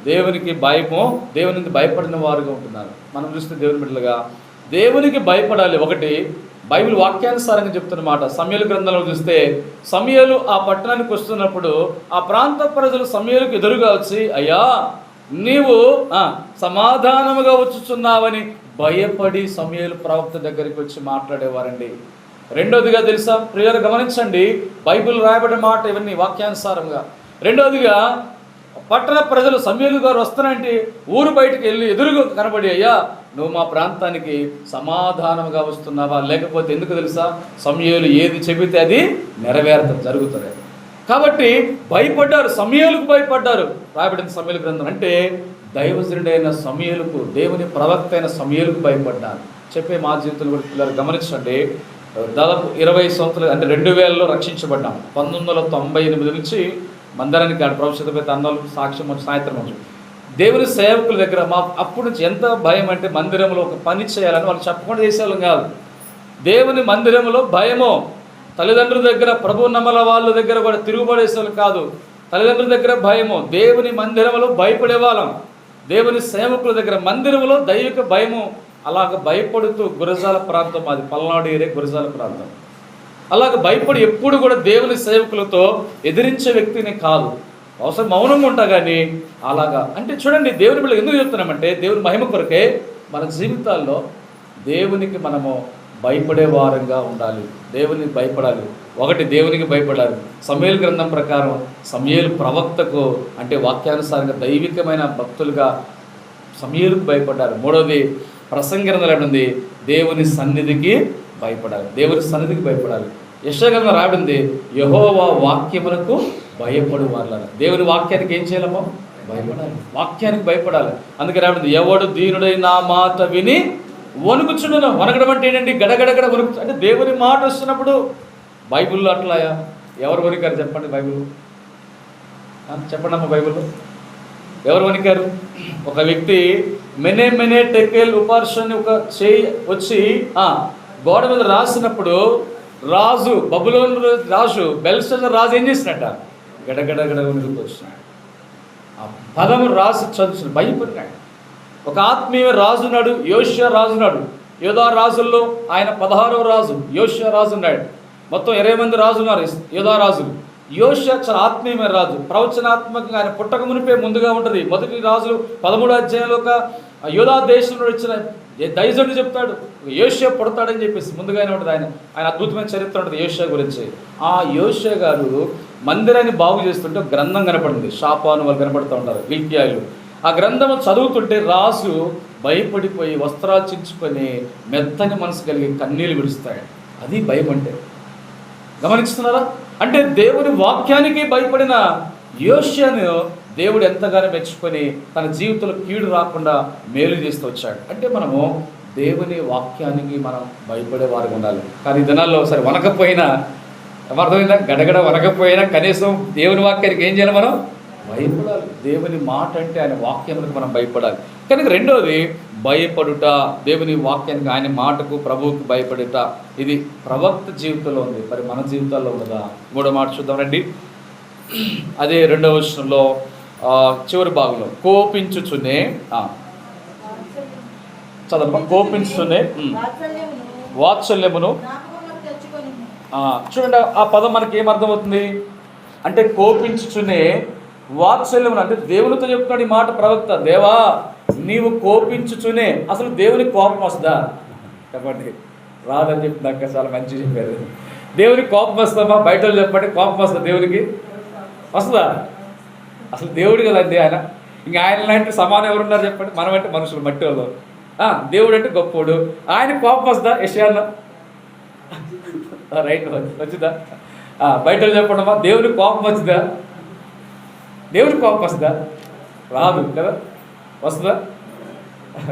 దేవునికి భయము, దేవునికి భయపడిన వారుగా ఉంటున్నారు. మనం చూస్తే దేవుని బిడ్డలుగా దేవునికి భయపడాలి. ఒకటి బైబిల్ వాక్యానుసారంగా చెప్తున్నమాట. సమూయేలు గ్రంథంలో చూస్తే సమూయేలు ఆ పట్టణానికి వస్తున్నప్పుడు ఆ ప్రాంత ప్రజలు సమూయేలుకు ఎదురుగా వచ్చి, అయ్యా నీవు సమాధానముగా వచ్చుచున్నావని భయపడి సమూయేలు ప్రవక్త దగ్గరికి వచ్చి మాట్లాడేవారండి. రెండోదిగా తెలుసా ప్రియులు, గమనించండి, బైబిల్ రాయబడిన మాట ఇవన్నీ వాక్యానుసారంగా. రెండోదిగా పట్టణ ప్రజలు సమూయేలు గారు వస్తానంటే ఊరు బయటకు వెళ్ళి ఎదురుగా కనబడి, అయ్యా నువ్వు మా ప్రాంతానికి సమాధానంగా వస్తున్నావా? లేకపోతే ఎందుకు తెలుసా, సమూయేలు ఏది చెబితే అది నెరవేరడం జరుగుతుంది. కాబట్టి భయపడ్డారు, సమూయేలుకు భయపడ్డారు. రాయబడిన సమూయేలు గ్రంథం అంటే దైవజనుడైన సమూయేలుకు, దేవుని ప్రవక్త అయిన సమూయేలుకు భయపడ్డారు. చెప్పే మా జీవితంలో కూడా పిల్లలు గమనించండి. దాదాపు 20 సంవత్సరాలు అంటే 2000లో రక్షించబడ్డాం. 1998 నుంచి మందిరానికి ప్రభుత్వ అన్నాలు సాక్ష్యం వచ్చి సాయంత్రం వచ్చి దేవుని సేవకుల దగ్గర మా అప్పటి నుంచి ఎంత భయం అంటే మందిరంలో ఒక పని చేయాలని వాళ్ళు చెప్పకుండా చేసేవాళ్ళం కాదు. దేవుని మందిరంలో భయము. తల్లిదండ్రుల దగ్గర, ప్రభు నమ్మల వాళ్ళ దగ్గర కూడా తిరుగుబడేసేవాళ్ళు కాదు. తల్లిదండ్రుల దగ్గర భయము, దేవుని మందిరంలో భయపడేవాళ్ళం. దేవుని సేవకుల దగ్గర మందిరంలో దైవిక భయము. అలాగ భయపడుతూ గురజాల ప్రాంతం, అది పల్నాడు ఏరియా గురజాల ప్రాంతం. అలాగ భయపడి ఎప్పుడు కూడా దేవుని సేవకులతో ఎదిరించే వ్యక్తిని కాదు, అవసరం మౌనంగా ఉంటా. కానీ అలాగా అంటే చూడండి, దేవుని బిడ్డలు ఎందుకు చెప్తున్నామంటే దేవుని మహిమ కొరకే మన జీవితాల్లో దేవునికి మనము భయపడే వారంగా ఉండాలి. దేవునికి భయపడాలి. ఒకటి దేవునికి భయపడాలి. సమూయేలు గ్రంథం ప్రకారం సమూయేలు ప్రవక్తకు అంటే వాక్యానుసారంగా దైవికమైన భక్తులుగా సమూయేలుకు భయపడ్డారు. మూడవది ప్రసంగ గ్రంథంలో ఉంది, దేవుని సన్నిధికి భయపడాలి. దేవుని సన్నిధికి భయపడాలి. యెషయా గ్రంథంలో రాబడింది, యెహోవా వాక్యమునకు భయపడు వాళ్ళ. దేవుని వాక్యానికి ఏం చేయాలమ్మో? భయపడాలి. వాక్యానికి భయపడాలి. అందుకే రాబడింది, ఎవడు దీనుడై నా మాట విని వణుకుచుండును. వణకడం అంటే ఏంటండి? గడగడగడ వణుకు. అంటే దేవుని మాట వస్తున్నప్పుడు బైబిల్లో అట్లాయా? ఎవరు వణికారు చెప్పండి? బైబిల్ చెప్పండి అమ్మ, బైబిల్లో ఎవరు వణికారు? ఒక వ్యక్తి మెనే టెకెల్ ఉపార్షని ఒక చేయి వచ్చి గోడ మీద రాసినప్పుడు రాజు, బబులోన్ రాజు బెల్షస్సర్ రాజు ఏం చేసినట్ట? గడగడగడ వణుకుతూ వచ్చినాడు. ఆ పదము రాసి చదువు భయపడినాడు. ఒక ఆత్మీయ రాజున్నాడు, యోషియా రాజున్నాడు. యోధా రాజుల్లో ఆయన 16వ రాజు యోషియా రాజు ఉన్నాడు. మొత్తం 20 మంది రాజు ఉన్నారు యోధా రాజులు. యోషియా చాలా ఆత్మీయమైన రాజు, ప్రవచనాత్మకంగా ఆయన పుట్టక మునిపే ముందుగా ఉంటుంది. మొదటి రాజులు 13వ అధ్యాయంలో ఒక యోధా దేశంలో వచ్చిన దైజుడు చెప్తాడు యోషియా పుడతాడని చెప్పేసి ముందుగానే ఉంటుంది. ఆయన అద్భుతమైన చరిత్ర ఉంటుంది యోషియా గురించి. ఆ యోషియా గారు మందిరాన్ని బాగు చేస్తుంటే ఒక గ్రంథం కనపడింది. షాపాను వాళ్ళు కనపడుతూ ఉంటారు, గిల్కియాలు. ఆ గ్రంథం చదువుతుంటే రాజు భయపడిపోయి వస్త్రాలు చించుకొని మెత్తని మనసు కలిగి కన్నీళ్ళు విడుస్తాడు. అది భయం అంటే. గమనిస్తున్నారా? అంటే దేవుని వాక్యానికి భయపడిన యోషియాను దేవుడు ఎంతగానో మెచ్చుకొని తన జీవితంలో కీడు రాకుండా మేలు చేస్తూ వచ్చాడు. అంటే మనము దేవుని వాక్యానికి మనం భయపడే వారికి ఉండాలి. కానీ ఈ దినాల్లో సరే వనకపోయినా, అర్థమైందా, గడగడ వనకపోయినా కనీసం దేవుని వాక్యానికి ఏం చేయాలి? మనం భయపడాలి. దేవుని మాట అంటే ఆయన వాక్యానికి మనం భయపడాలి. కనుక రెండోది భయపడుట, దేవుని వాక్యానికి, ఆయన మాటకు, ప్రభువుకు భయపడుట. ఇది ప్రవక్త జీవితంలో ఉంది, మరి మన జీవితాల్లో ఉన్నదా? మూడో మాట చూద్దాం రండి. అదే 2వ వచనంలో చివరి భాగంలో కోపించుచునే చదవ, కోపించుచునే వాత్సల్యమును. చూడండి ఆ పదం మనకి ఏమర్థమవుతుంది అంటే కోపించుచునే వాత్సల్యమును. అంటే దేవునితో చెప్తున్నాడు ఈ మాట ప్రవక్త. దేవా నీవు కోపించుచునే. అసలు దేవునికి కోపం వస్తుందా? చెప్పండి. రాదని చెప్పి నాకు చాలా మంచిగా చెప్పారు. దేవునికి కోపం వస్తామా? బయట వాళ్ళు చెప్పండి, కోపం వస్తుందా దేవునికి? వస్తుందా? అసలు దేవుడు కదండి ఆయన. ఇంకా ఆయన లాంటి సమానం ఎవరున్నారు చెప్పండి? మనం అంటే మనుషులు, మట్టి వాళ్ళు. దేవుడు అంటే గొప్పోడు. ఆయన కోపం వస్తుందా? యెషయాలో రైట్ వచ్చిందా? బయట వాళ్ళు చెప్పండి అమ్మా, దేవునికి కోపం వచ్చిందా? దేవుడికి కోపం వస్తుందా? రాదు కదా. వస్తుందా?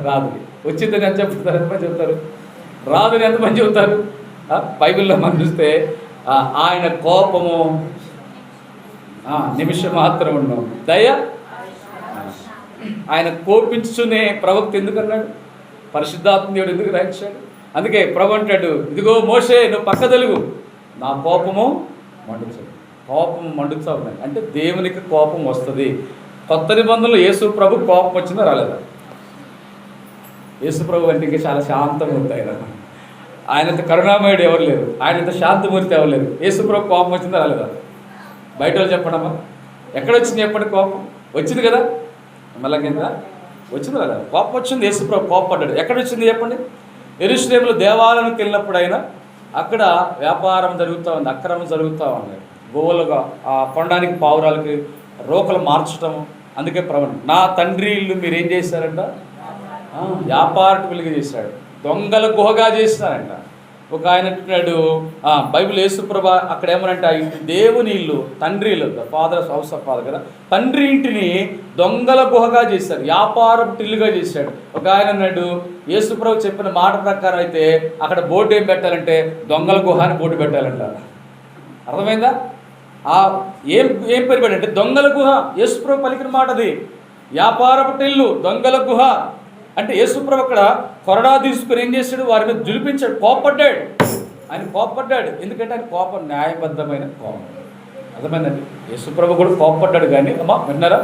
రాదు. వచ్చిందని ఎంత చెప్తారు? ఎంతమంది చెప్తారు? రాదని ఎంతమంది చెబుతారు? బైబిల్లో మనం చూస్తే ఆయన కోపము నిమిషం మాత్రం ఉన్నాం, దయ. ఆయన కోపించునే ప్రవక్త ఎందుకన్నాడు? పరిశుద్ధాత్మ దేవుడు ఎందుకు రాయించాడు? అందుకే ప్రభు అంటాడు, ఇదిగో మోషే నువ్వు పక్క తెలుగు, నా కోపము మండుతావు. కోపం మండుతూ ఉన్నాయి అంటే దేవునికి కోపం వస్తుంది. కొత్త నిబంధనలు యేసు ప్రభు కోపం వచ్చిందా రాలేదా? యేసు ప్రభు అంటే ఇంకా చాలా శాంతంగా ఉంటాయి. ఆయనంత కరుణామయుడు ఎవరు లేరు, ఆయనంత శాంతమూర్తి ఎవరు లేరు. యేసు ప్రభు కోపం వచ్చిందా రాలేదా? బయట వాళ్ళు చెప్పడమ్మా, ఎక్కడ వచ్చింది చెప్పండి? కోపం వచ్చింది కదా, మళ్ళా కింద వచ్చింది కదా. కోపం వచ్చింది, యేసు ప్రభు కోపపడ్డాడు. ఎక్కడ వచ్చింది చెప్పండి? యెరూషలేములో దేవాలయానికి వెళ్ళినప్పుడు ఆయన అక్కడ వ్యాపారం జరుగుతూ ఉంది, అక్రమం జరుగుతూ ఉంది. గోవులుగా కొనడానికి పావురాలకి రోకలు మార్చడం. అందుకే ప్రభు నా తండ్రి ఇల్లు మీరు ఏం చేశారంట? వ్యాపారకులుగా చేశాడు, దొంగల గుహగా చేస్తారంట. ఒక ఆయన అంటున్నాడు బైబిల్ యేసుప్రభ అక్కడ ఏమనంటే దేవుని ఇల్లు, తండ్రి ఇల్లు, ఫాదర్ హౌస్ ఆఫ్ ఫాదర్ కదా, తండ్రి ఇంటిని దొంగల గుహగా చేశాడు, వ్యాపారపు ఇల్లుగా చేశాడు. ఒక ఆయన అన్నాడు యేసుప్రభు చెప్పిన మాట ప్రకారం అయితే అక్కడ బోర్డు ఏం పెట్టాలంటే దొంగల గుహ అని బోర్డు పెట్టాలంట. అర్థమైందా? ఏం ఏం పేరు పెట్టంటే దొంగల గుహ. యేసుప్రభు పలికిన మాట అది. వ్యాపారపు ఇల్లు, దొంగల గుహ అంటే యేసుప్రభు అక్కడ కొరడా తీసుకుని ఏం చేశాడు? వారి మీద జులిపించాడు, కోపడ్డాడు. ఆయన కోపడ్డాడు ఎందుకంటే ఆయన కోపం న్యాయబద్ధమైన కోపం. అర్థమైందండి? యేసుప్రభు కూడా కోపడ్డాడు, కానీ అమ్మా విన్నారా,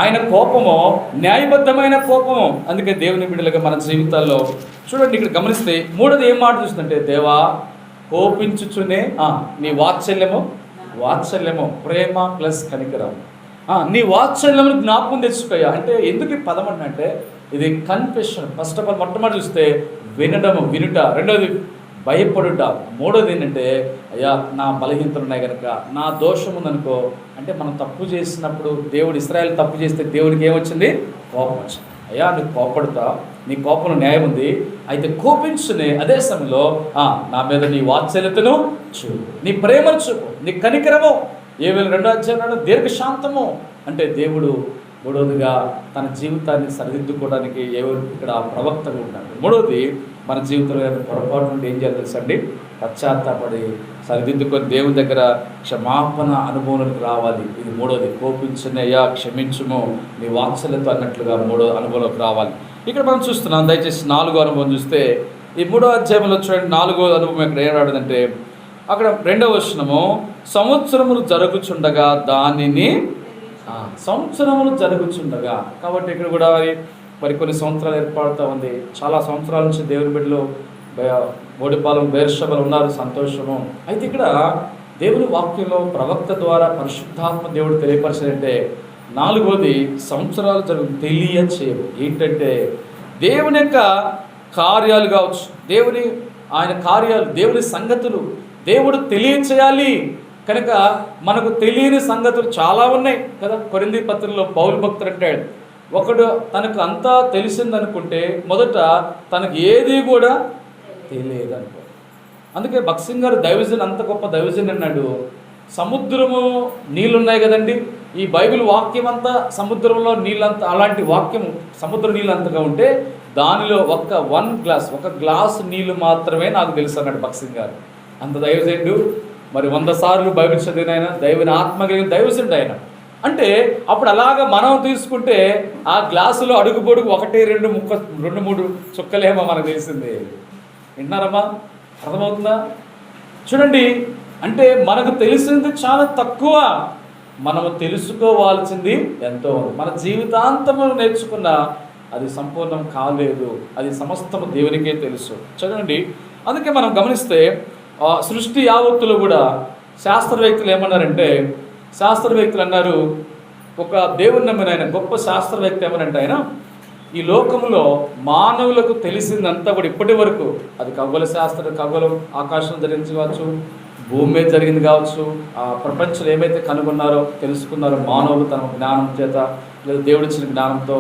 ఆయన కోపము న్యాయబద్ధమైన కోపము. అందుకే దేవుని బిడ్డలుగా మన జీవితాల్లో చూడండి, ఇక్కడ గమనిస్తే మూడోది ఏం మాట చూస్తుందంటే దేవా కోపించుచునే నీ వాత్సల్యము ప్రేమ ప్లస్ కనికరం. నీ వాత్సల్యమును జ్ఞాపకం తెచ్చుకోయా. అంటే ఎందుకు ఈ పదం అంటే ఇది కన్ఫెషన్. ఫస్ట్ ఆఫ్ ఆల్ మొట్టమొదటి చూస్తే వినుట, రెండోది భయపడుట, మూడోది ఏంటంటే అయ్యా నా బలహీనతలు ఉన్నాయి కనుక, నా దోషం ఉందనుకో. అంటే మనం తప్పు చేసినప్పుడు దేవుడు ఇశ్రాయేలు తప్పు చేస్తే దేవుడికి ఏమొచ్చింది? కోపం వచ్చింది. అయ్యా నువ్వు కోపడుతా, నీ కోపంలో న్యాయం ఉంది, అయితే కోపించునే. అదే సమయంలో నా మీద నీ వాత్సల్యతను చూపు, నీ ప్రేమను చూపు, నీ కనికరము. ఏవేళ 2వ అధ్యాయంలో దీర్ఘశాంతము. అంటే దేవుడు మూడవదిగా తన జీవితాన్ని సరిదిద్దుకోవడానికి ఇక్కడ ప్రవక్తగా ఉంటాడు. మూడవది మన జీవితంలో పొరపాటు నుండి ఏం చేయాలి తెలుసండి? పశ్చాత్తాపడి సరిదిద్దుకొని దేవుని దగ్గర క్షమాపణ అనుభవంలోకి రావాలి. ఇది మూడోది. కోపించునయ్యా క్షమించుము నీ వాత్సల్యత అన్నట్లుగా మూడో అనుభవంలోకి రావాలి. ఇక్కడ మనం చూస్తున్నాం, దయచేసి 4వ అనుభవం చూస్తే ఈ 3వ అధ్యాయంలో చూడండి. 4వ అనుభవం ఇక్కడ ఏడాడంటే అక్కడ 2వ వచనము సంవత్సరములు జరుగుచుండగా దానిని సంవత్సరములు జరుగుచుండగా. కాబట్టి ఇక్కడ కూడా మరి కొన్ని సంవత్సరాలు ఏర్పడుతూ ఉంది. చాలా సంవత్సరాల నుంచి దేవుని బిడ్డలు బోడిపాలెం బేర్షెబలో ఉన్నారు, సంతోషము. అయితే ఇక్కడ దేవుని వాక్యంలో ప్రవక్త ద్వారా పరిశుద్ధాత్మ దేవుడు తెలియపరచాలంటే నాలుగోది సంవత్సరాలు తెలియచేయవు. ఏంటంటే దేవుని యొక్క కార్యాలు కావచ్చు, ఆయన కార్యాలు, దేవుని సంగతులు దేవుడు తెలియచేయాలి. కనుక మనకు తెలియని సంగతులు చాలా ఉన్నాయి కదా. కొరింథీ పత్రికలో పౌలు భక్తుడు అంటాడు, ఒకడు తనకు అంతా తెలిసిందనుకుంటే మొదట తనకు ఏది కూడా తెలియదు అనుకో. అందుకే భక్సింగ్ గారు దైవజన్ అంత గొప్ప దైవజన్ అన్నాడు, సముద్రము నీళ్ళున్నాయి కదండి, ఈ బైబిల్ వాక్యం అంతా సముద్రంలో నీళ్ళంత, అలాంటి వాక్యం సముద్ర నీళ్ళంతగా ఉంటే దానిలో ఒక గ్లాస్ నీళ్ళు మాత్రమే నాకు తెలుసు అన్నాడు భక్సింగ్ గారు. అంత దైవజనుడు. మరి 100 సార్లు బైబిల్ చదివిన ఆయన, దైవుని ఆత్మ కలిగిన దైవజనుడు ఆయన. అంటే అప్పుడు అలాగా మనం తీసుకుంటే ఆ గ్లాసులో అడుగు పొడుగు 1, 2, 3 చుక్కలేమో మనకు తెలిసింది. వింటున్నారమ్మా? అర్థమవుతుందా? చూడండి, అంటే మనకు తెలిసింది చాలా తక్కువ, మనము తెలుసుకోవాల్సింది ఎంతో. మన జీవితాంతము నేర్చుకున్న అది సంపూర్ణం కాలేదు, అది సమస్తము దేవునికే తెలుసు. చూడండి, అందుకే మనం గమనిస్తే సృష్టి యావత్తులో కూడా శాస్త్రవేత్తలు ఏమన్నారంటే, శాస్త్రవేత్తలు అన్నారు, ఒక దేవుని నమ్మిన ఆయన గొప్ప శాస్త్రవేత్త ఏమనంటే ఆయన, ఈ లోకంలో మానవులకు తెలిసిందంతా కూడా ఇప్పటి వరకు, అది ఖగోళ ఖగోళం ఆకాశం జరిగింది కావచ్చు, భూమి మీద జరిగింది కావచ్చు, ఆ ప్రపంచంలో ఏమైతే కనుగొన్నారో తెలుసుకున్నారో మానవులు తన జ్ఞానం చేత లేదా దేవుడిచ్చిన జ్ఞానంతో,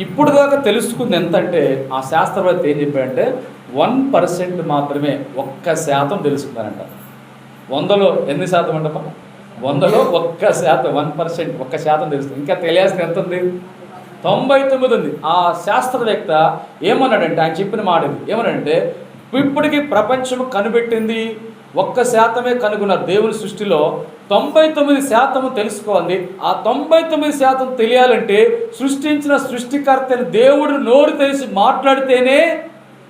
ఇప్పుడు దాకా తెలుసుకుంది ఎంత అంటే ఆ శాస్త్రవేత్త ఏం చెప్పాడంటే 1% మాత్రమే, 1% తెలుసుకున్నారంట. 100లో ఎన్ని శాతం అంటమ్మా? 100లో 1%, 1%, 1% తెలుస్తుంది. ఇంకా తెలియాల్సిన ఎంత ఉంది? 99 ఉంది. ఆ శాస్త్రవేత్త ఏమన్నాడంటే, ఆయన చెప్పిన మాట ఏమన్నాడంటే, ఇప్పటికీ ప్రపంచం కనిపెట్టింది 1% కనుగొన్నారు దేవుని సృష్టిలో, 99% తెలుసుకోవాలి. ఆ 99% తెలియాలంటే సృష్టించిన సృష్టికర్తని దేవుడు నోరు తెలిసి మాట్లాడితేనే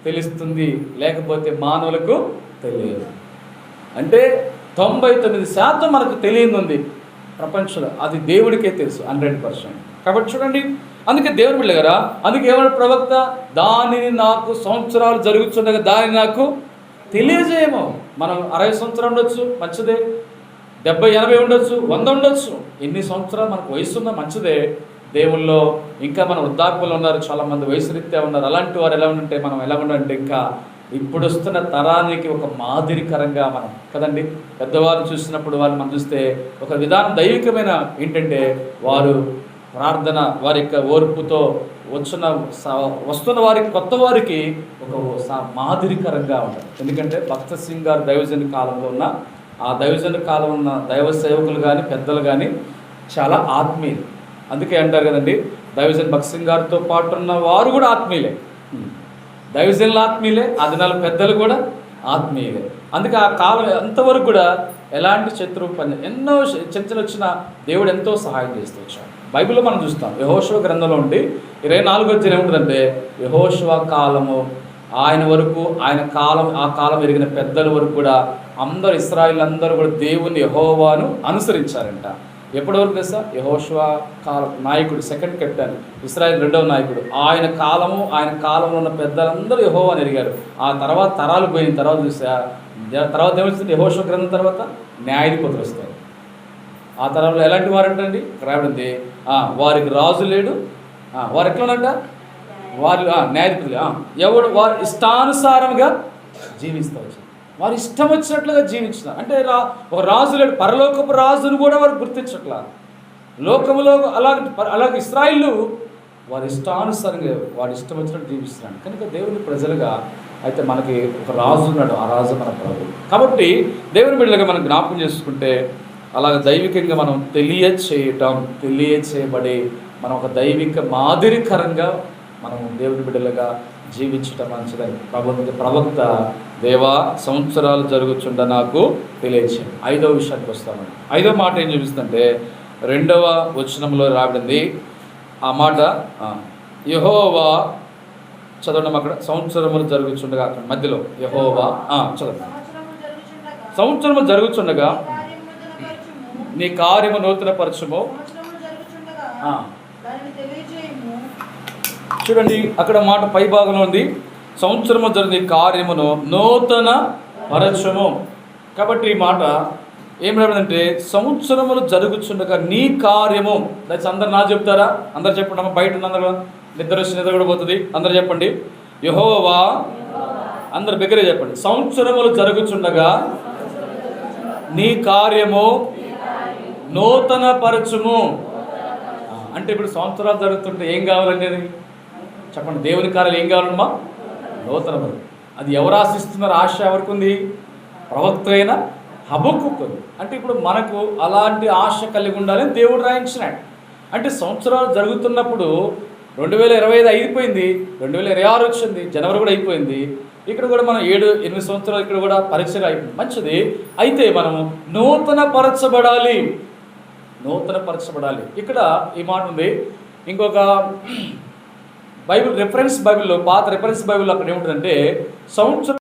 తెలుస్తుంది, లేకపోతే మానవులకు తెలియదు. అంటే 99% మనకు తెలియదు ఉంది ప్రపంచంలో, అది దేవుడికే తెలుసు 100%. కాబట్టి చూడండి, అందుకే దేవుని బిడ్డ గారా, అందుకే ఏమన్నా ప్రవక్త, దానిని నాకు సంవత్సరాలు జరుగుతుండగా దానిని నాకు తెలియజేయము. మనం 60 సంవత్సరాలు ఉండొచ్చు, మంచిదే. 70, 80 ఉండొచ్చు, 100 ఉండొచ్చు. ఎన్ని సంవత్సరాలు మనకు వయసు ఉన్నా మంచిదే. దేవుల్లో ఇంకా మన వృద్ధాప్యంలో ఉన్నారు, చాలామంది వయసు రీత్యా ఉన్నారు. అలాంటి వారు ఎలా ఉంటే మనం ఎలా ఉండాలంటే, ఇంకా ఇప్పుడు వస్తున్న తరానికి ఒక మాదిరికరంగా మనం కదండి. పెద్దవారు చూసినప్పుడు వారిని మనం చూస్తే ఒక విధానం దైవికమైన ఏంటంటే, వారు ప్రార్థన, వారి యొక్క ఓర్పుతో వస్తున్న వారికి, కొత్త వారికి ఒక మాదిరికరంగా ఉంటారు. ఎందుకంటే భక్త సింగ్ గారు దైవజన కాలంలో ఉన్న, ఆ దైవజన కాలం ఉన్న దైవ సేవకులు కానీ పెద్దలు కానీ చాలా ఆత్మీయులు. అందుకే అంటారు కదండి, దైవజన్ భక్త సింగ్ గారితో పాటు ఉన్న వారు కూడా ఆత్మీయులే, దైవజనులు ఆత్మీయులే, ఆ దినాల పెద్దలు కూడా ఆత్మీయులే. అందుకే ఆ కాలం అంతవరకు కూడా ఎలాంటి శత్రువు పని, ఎన్నో చర్చలు వచ్చినా దేవుడు ఎంతో సహాయం చేస్తూ వచ్చాడు. బైబిల్లో మనం చూస్తాం, యెహోషువ గ్రంథంలో ఉండి 24వ అధ్యాయం ఏముంటుందంటే, యెహోషువ కాలము ఆయన వరకు, ఆయన కాలం, ఆ కాలం ఎరిగిన పెద్దల వరకు కూడా అందరూ ఇశ్రాయేలు అందరూ కూడా దేవుని యెహోవాను అనుసరించారంట. ఎప్పటి వరకు తెలుసా? యెహోషువ కాలం నాయకుడు, సెకండ్ కెప్టెన్, ఇశ్రాయేల్ 2వ నాయకుడు, ఆయన కాలంలో ఉన్న పెద్దలందరూ యెహోవాను ఎరిగారు. ఆ తర్వాత తరాలు పోయిన తర్వాత చూసా, తర్వాత ఏమొచ్చింది? యెహోషువ గ్రంథం తర్వాత న్యాయాధిపతులు వస్తారు. ఆ తరంలో ఎలాంటి వారు అంటండి, రాబడింది, వారికి రాజు లేడు, వారు ఎట్లనంట, వారు న్యాయాధిపతులు, ఎవడు వారు ఇష్టానుసారంగా జీవిస్తూ వచ్చారు, వారు ఇష్టం వచ్చినట్లుగా జీవించినారు. అంటే ఒక రాజు లేడు, పరలోకపు రాజును కూడా వారు గుర్తించట్లా. లోకములో అలాగే ఇశ్రాయేలు వారి ఇష్టానుసారంగా వాడు ఇష్టం వచ్చినట్టు జీవిస్తున్నాడు. కనుక దేవుని ప్రజలుగా అయితే మనకి ఒక రాజు ఉన్నాడు, ఆ రాజు మన ప్రభు. కాబట్టి దేవుని బిడ్డలుగా మనం జ్ఞాపకం చేసుకుంటే, అలాగ దైవికంగా మనం తెలియచేయబడి మనం ఒక దైవిక మాదిరికరంగా మనం దేవుని బిడ్డలుగా జీవించటం మంచిదని ప్రవక్త దేవా సంవత్సరాలు జరుగుచుండ నాకు తెలియచేయండి. 5వ విషయానికి వస్తామండి. 5వ మాట ఏం చూపిస్తుందంటే, 2వ వచనంలో రాబడింది ఆ మాట, యెహోవా చదవడం అక్కడ, సంవత్సరములు జరుగుచుండగా, అక్కడ మధ్యలో యెహోవా చదవండి. సంవత్సరములు జరుగుచుండగా నీ కార్యము నూతనపరచుము. చూడండి, అక్కడ మాట పై భాగంలో ఉంది, సంవత్సరము జరిగిన కార్యమును నూతన పరచము. కాబట్టి ఈ మాట ఏం రాబడిందంటే సంవత్సరములు జరుగుచుండగా నీ కార్యము. దయచేసి అందరు నా చెప్తారా? అందరు చెప్పండి అమ్మ. బయట అందరూ నిద్ర వచ్చి నిద్ర కూడా పోతుంది. అందరు చెప్పండి. యెహోవా, అందరు బిగ్గరగా చెప్పండి. సంవత్సరములు జరుగుచుండగా నీ కార్యము నూతన పరచుము. అంటే ఇప్పుడు సంవత్సరాలు జరుగుతుంటే ఏం కావాలండి? అది చెప్పండి. దేవుని కార్యాలు ఏం కావాలమ్మా? నూతన పరచు. అది ఎవరు ఆశిస్తున్నారు? ఆశ ఎవరికి ఉంది? ప్రవక్త అయిన హబక్కూకు. అంటే ఇప్పుడు మనకు అలాంటి ఆశ కలిగి ఉండాలని దేవుడు రాయించినాడు. అంటే సంవత్సరాలు జరుగుతున్నప్పుడు 2025 అయిపోయింది, 2026 వచ్చింది, జనవరి కూడా అయిపోయింది. ఇక్కడ కూడా మనం 7-8 సంవత్సరాలు ఇక్కడ కూడా పరీక్షగా అయిపోయింది. మంచిది. అయితే మనము నూతన పరచబడాలి. ఇక్కడ ఈ మాట ఉంది. ఇంకొక బైబిల్ రిఫరెన్స్ బైబిల్లో, పాత రిఫరెన్స్ బైబిల్లో అక్కడ ఏముంటుందంటే సంవత్సరం